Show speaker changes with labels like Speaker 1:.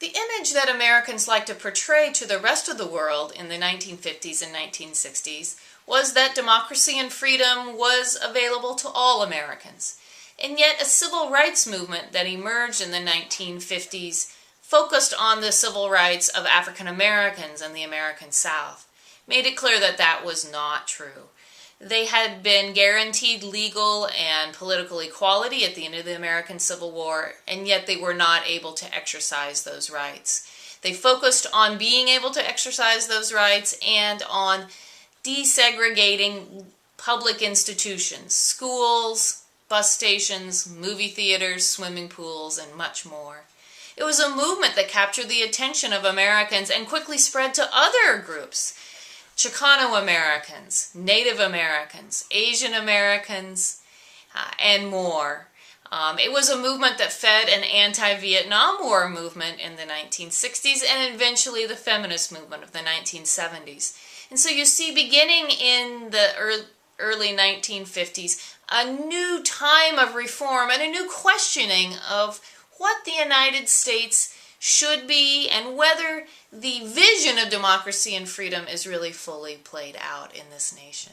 Speaker 1: The image that Americans liked to portray to the rest of the world in the 1950s and 1960s was that democracy and freedom was available to all Americans. And yet a civil rights movement that emerged in the 1950s focused on the civil rights of African Americans and the American South, made it clear that that was not true. They had been guaranteed legal and political equality at the end of the American Civil War, and yet they were not able to exercise those rights. They focused on being able to exercise those rights and on desegregating public institutions, schools, bus stations, movie theaters, swimming pools, and much more. It was a movement that captured the attention of Americans and quickly spread to other groups. Chicano Americans, Native Americans, Asian Americans, and more. It was a movement that fed an anti-Vietnam War movement in the 1960s and eventually the feminist movement of the 1970s. And so you see, beginning in the early 1950s, a new time of reform and a new questioning of what the United States should be and whether the vision of democracy and freedom is really fully played out in this nation.